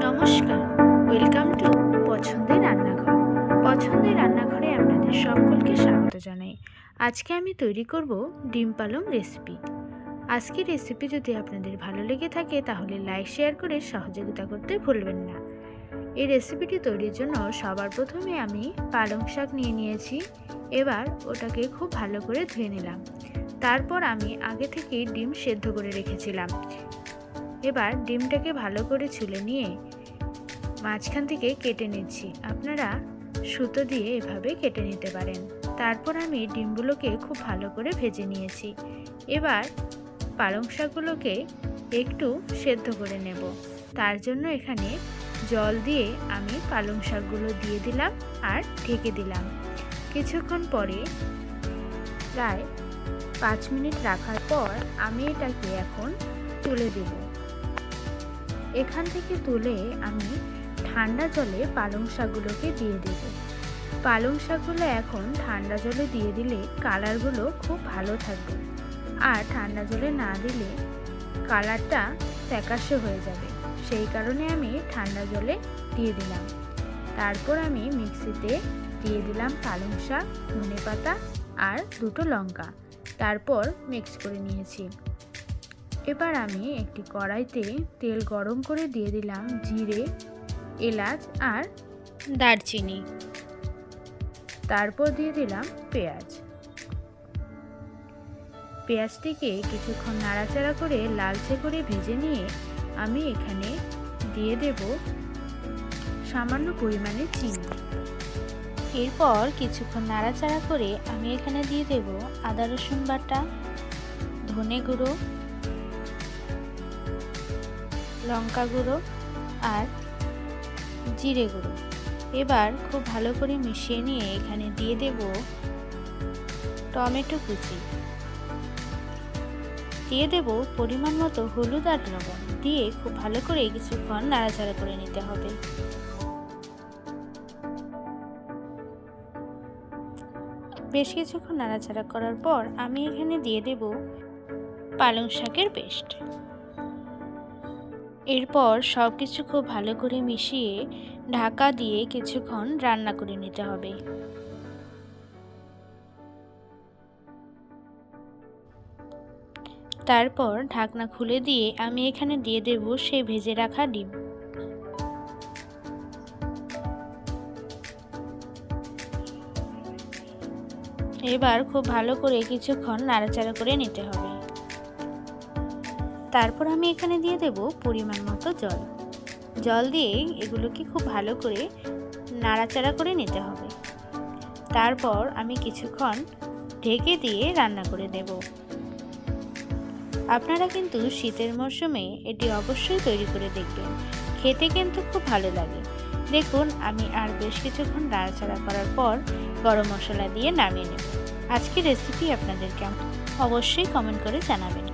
নমস্কার, welcome to পছন্দের রান্নাঘর। পছন্দের রান্নাঘরে আপনাদের সকলকে স্বাগত জানাই। আজকে আমি তৈরি করব ডিম পালং রেসিপি। আজকের রেসিপি যদি আপনাদের ভালো লেগে থাকে তাহলে লাইক শেয়ার করে সহযোগিতা করতে ভুলবেন না। এই রেসিপিটি তৈরির জন্য সবার প্রথমে আমি পালং শাক নিয়ে নিয়েছি। এবার ওটাকে খুব ভালো করে ধুয়ে নিলাম। তারপর আমি আগে থেকে ডিম সেদ্ধ করে রেখেছিলাম। এবার ডিমটাকে ভালো করে ছুলে নিয়ে মাঝখান থেকে কেটে নিচ্ছি। আপনারা সুতো দিয়ে এভাবে কেটে নিতে পারেন। তারপর আমি ডিমগুলোকে খুব ভালো করে ভেজে নিয়েছি। এবার পালং শাকগুলোকে একটু সেদ্ধ করে নেব। তার জন্য এখানে জল দিয়ে আমি পালং শাকগুলো দিয়ে দিলাম আর ঢেকে দিলাম। কিছুক্ষণ পরে প্রায় 5 মিনিট রাখার পর আমি এটাকে এখন তুলে দেব। এখান থেকে তুলে আমি ঠান্ডা জলে পালং শাকগুলোকে দিয়ে দেব। পালং শাকগুলো এখন ঠান্ডা জলে দিয়ে দিলে কালারগুলো খুব ভালো থাকবে, আর ঠান্ডা জলে না দিলে কালারটা ফ্যাকাশে হয়ে যাবে। সেই কারণে আমি ঠান্ডা জলে দিয়ে দিলাম। তারপর আমি মিক্সিতে দিয়ে দিলাম পালং শাক, ধনেপাতা আর 2টো লঙ্কা। তারপর মিক্স করে নিয়েছি। এবার আমি একটি কড়াইতে তেল গরম করে দিয়ে দিলাম জিরে, এলাচ আর দারচিনি। তারপর দিয়ে দিলাম পেঁয়াজ। পেঁয়াজটিকে কিছুক্ষণ নাড়াচাড়া করে লালচে করে ভেজে নিয়ে আমি এখানে দিয়ে দেব সামান্য পরিমাণে চিনি। এরপর কিছুক্ষণ নাড়াচাড়া করে আমি এখানে দিয়ে দেব আদা রসুন বাটা, ধনে গুঁড়ো, লঙ্কা গুঁড়ো আর জিরে গুঁড়ো। এবার খুব ভালো করে মিশিয়ে নিয়ে এখানে দিয়ে দেব টমেটো কুচি, দিয়ে দেব পরিমাণ মতো হলুদ আর লবণ। দিয়ে খুব ভালো করে কিছুক্ষণ নাড়াচাড়া করে নিতে হবে। বেশ কিছুক্ষণ নাড়াচাড়া করার পর আমি এখানে দিয়ে দেব পালং শাকের পেস্ট। এরপর সব কিছু খুব ভালো করে মিশিয়ে ঢাকা দিয়ে কিছুক্ষণ রান্না করে নিতে হবে। তারপর ঢাকনা খুলে দিয়ে আমি এখানে দিয়ে দেব সেই ভেজে রাখা ডিম। এবার খুব ভালো করে কিছুক্ষণ নাড়াচাড়া করে নিতে হবে। তারপর আমি এখানে দিয়ে দেব পরিমাণ মতো জল। জল দিয়ে এগুলোকে খুব ভালো করে নাড়াচাড়া করে নিতে হবে। তারপর আমি কিছুক্ষণ ঢেকে দিয়ে রান্না করে দেব। আপনারা কিন্তু শীতের মরশুমে এটি অবশ্যই তৈরি করে দেখবেন, খেতে কিন্তু খুব ভালো লাগে। দেখুন আমি আর বেশ কিছুক্ষণ নাড়াচাড়া করার পর গরম মশলা দিয়ে নামিয়ে নেব। আজকের রেসিপি আপনাদের কেমন অবশ্যই কমেন্ট করে জানাবেন।